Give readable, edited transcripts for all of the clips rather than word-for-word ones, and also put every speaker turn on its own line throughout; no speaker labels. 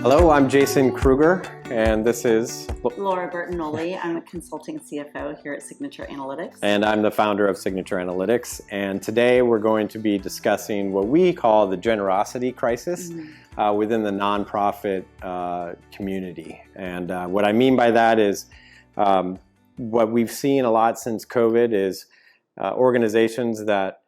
Hello, I'm Jason Kruger, and this is
Laura Bertinoli. I'm a consulting CFO here at Signature Analytics.
And I'm the founder of Signature Analytics. And today we're going to be discussing what we call the generosity crisis within the nonprofit community. And what I mean by that is what we've seen a lot since COVID is organizations that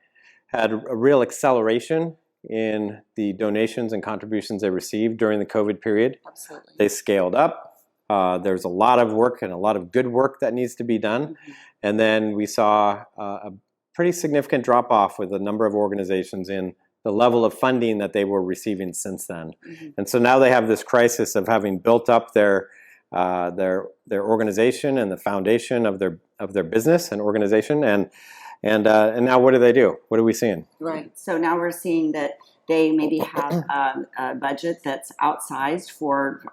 had a real acceleration in the donations and contributions they received during the COVID period.
Absolutely.
They scaled up. There's a lot of work and a lot of good work that needs to be done. And then we saw a pretty significant drop off with a number of organizations in the level of funding that they were receiving since then. And so now they have this crisis of having built up their organization and the foundation of their business and organization, and now what do? What are we seeing?
Right. So now we're seeing that they maybe have a budget that's outsized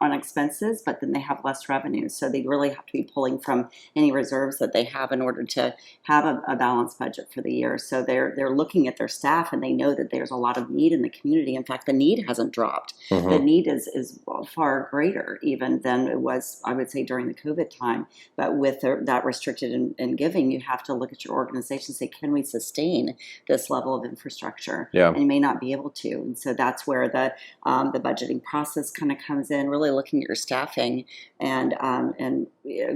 on expenses, but then they have less revenue. So they really have to be pulling from any reserves that they have in order to have a balanced budget for the year. So they're looking at their staff, and they know that there's a lot of need in the community. In fact, the need hasn't dropped. The need is far greater even than it was, I would say, during the COVID time. But with that restricted in giving, you have to look at your organization and say, can we sustain this level of infrastructure?
Yeah.
And you may not be able to. And so that's where the budgeting process kind of comes in, really looking at your staffing, and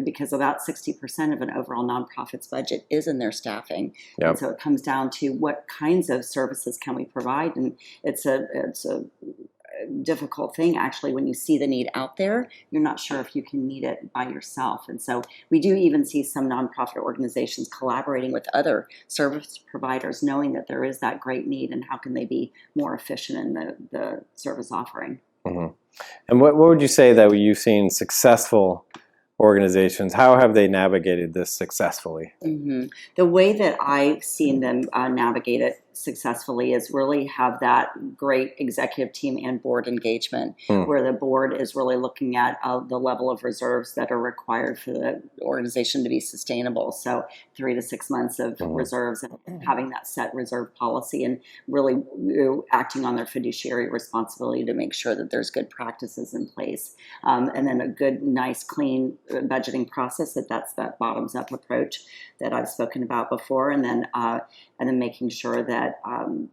because about 60% of an overall nonprofit's budget is in their staffing.
Yep.
And so it comes down to what kinds of services can we provide, and it's a difficult thing actually when you see the need out there. You're not sure if you can meet it by yourself. And so we do even see some nonprofit organizations collaborating with other service providers, knowing that there is that great need and how can they be more efficient in the service offering.
And what would you say that you've seen successful organizations, how have they navigated this successfully?
The way that I've seen them navigate it successfully is really have that great executive team and board engagement, where the board is really looking at the level of reserves that are required for the organization to be sustainable. So 3 to 6 months of reserves, and having that set reserve policy, and really acting on their fiduciary responsibility to make sure that there's good practices in place, and then a good, nice, clean budgeting process. That's that bottoms up approach that I've spoken about before, and then making sure that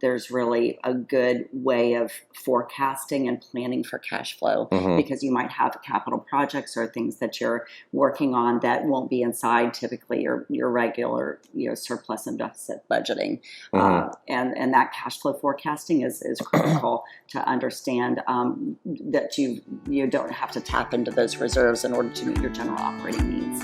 there's really a good way of forecasting and planning for cash flow, because you might have capital projects or things that you're working on that won't be inside typically your regular surplus and deficit budgeting, and that cash flow forecasting is critical to understand that you don't have to tap into those reserves in order to meet your general operating needs.